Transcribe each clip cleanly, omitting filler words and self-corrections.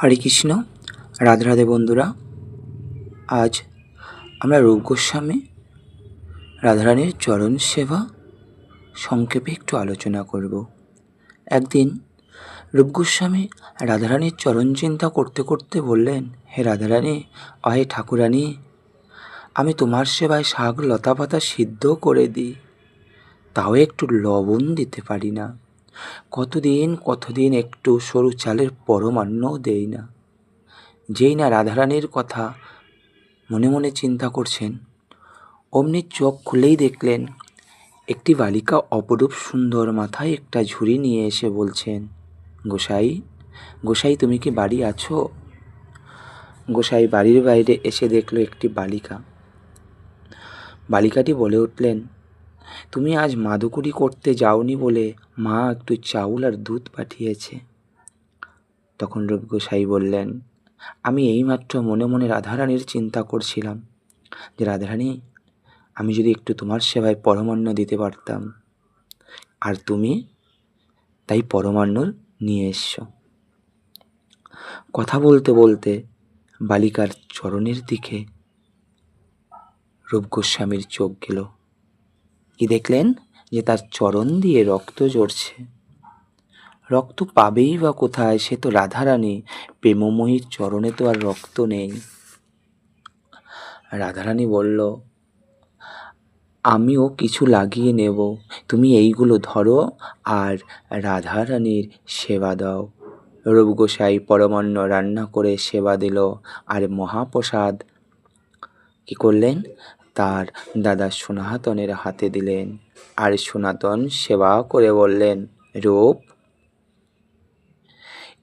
হরে কৃষ্ণ। রাধে রাধে বন্ধুরা। আজ আমরা রূপ গোস্বামী রাধারানীর চরণ সেবা সংক্ষেপে একটু আলোচনা করব। একদিন রূপ গোস্বামী রাধারানীর চরণ চিন্তা করতে করতে বললেন, হে রাধারানী, অহে ঠাকুরানী, আমি তোমার সেবায় শাক লতা পাতা সিদ্ধ করে দিই, তাও একটু লবণ দিতে পারি না। কতদিন একটু সরু চালের পরমান্নও দেই না। যেই না রাধারানীর কথা মনে মনে চিন্তা করছেন, অমনি চোখ খুলেই দেখলেন একটি বালিকা অপরূপ সুন্দর মাথায় একটা ঝুড়ি নিয়ে এসে বলছেন, গোসাই তুমি কি বাড়ি আছো? গোসাই বাড়ির বাইরে এসে দেখল একটি বালিকা। বালিকাটি বলে উঠলেন, তুমি আজ মাদুকুরি করতে যাওনি বলে মা একটু চাউল আর দুধ পাঠিয়েছে। তখন রূপ গোসাই বললেন, আমি এইমাত্র মনে মনে রাধারানীর চিন্তা করছিলাম যে রাধারানী, আমি যদি একটু তোমার সেবায় পরমান্ন দিতে পারতাম, আর তুমি তাই পরমান্ন নিয়ে এসছো। কথা বলতে বলতে বালিকার চরণের দিকে রূপ গোস্বামীর চোখ গেল। কি দেখলেন? যে তার চরণ দিয়ে রক্ত ঝরছে। রক্ত পাবেই বা কোথায়? সে তো রাধারানী, প্রেমময়ীর চরণে তো আর রক্ত নেই। রাধারানী বলল, আমিও কিছু লাগিয়ে নেব, তুমি এইগুলো ধরো আর রাধারানীর সেবা দাও। রূপ গোসাই পরমান্ন রান্না করে সেবা দিল, আর মহাপ্রসাদ কি করলেন? তার দাদা সনাতনের হাতে দিলেন। আর সনাতন সেবা করে বললেন, রূপ,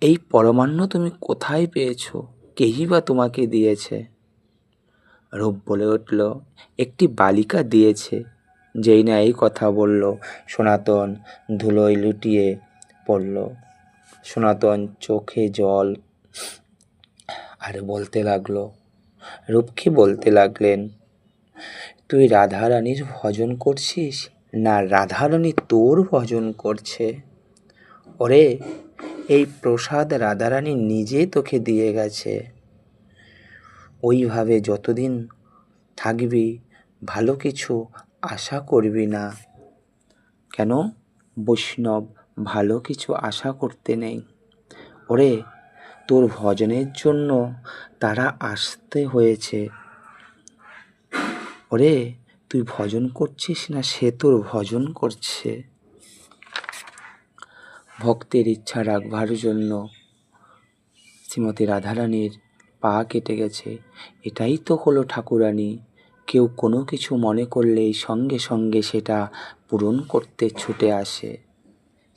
এই পরমান্ন তুমি কোথায় পেয়েছো? কেই বা তোমাকে দিয়েছে? রূপ বলে উঠল, একটি বালিকা দিয়েছে। যেই না এই কথা বলল, সনাতন ধুলোয় লুটিয়ে পড়ল। সনাতন চোখে জল, আর বলতে লাগলো, রূপকে বলতে লাগলেন, তুই রাধারানীর ভজন করছিস না রাধারানী তোর ভজন করছে? ওরে, এই প্রসাদ রাধারানী নিজে তোকে দিয়ে গেছে। ওইভাবে যতদিন থাকবি ভালো কিছু আশা করবি না। কেন? বৈষ্ণব ভালো কিছু আশা করতে নেই। ওরে, তোর ভজনের জন্য তারা আসতে হয়েছে। ওরে, তুই ভজন করছিস না সে তোর ভজন করছে। ভক্তের ইচ্ছা রাখবার জন্য শ্রীমতী রাধারানীর পা কেটে গেছে। এটাই তো হলো ঠাকুরানী। কেউ কোনো কিছু মনে করলেই সঙ্গে সঙ্গে সেটা পূরণ করতে ছুটে আসে।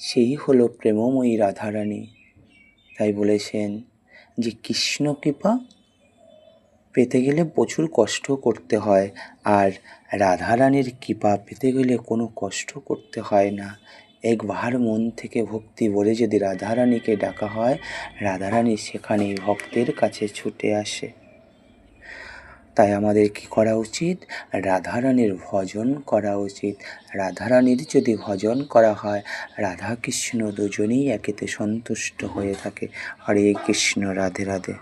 সেই হলো প্রেমময়ী রাধারানী। তাই বলেছেন যে কৃষ্ণ কৃপা পেতে গেলে প্রচুর কষ্ট করতে হয়, আর রাধারানীর কৃপা পেতে গেলে কোনো কষ্ট করতে হয় না। একবার মন থেকে ভক্তি বলে যদি রাধারানীকে ডাকা হয়, রাধারানী সেখানেই ভক্তের কাছে ছুটে আসে। তাই আমাদের কি করা উচিত? রাধারানীর ভজন করা উচিত। রাধারানীর যদি ভজন করা হয়, রাধা কৃষ্ণ দুজনেই একেতে সন্তুষ্ট হয়ে থাকে। হরে কৃষ্ণ, রাধে রাধে।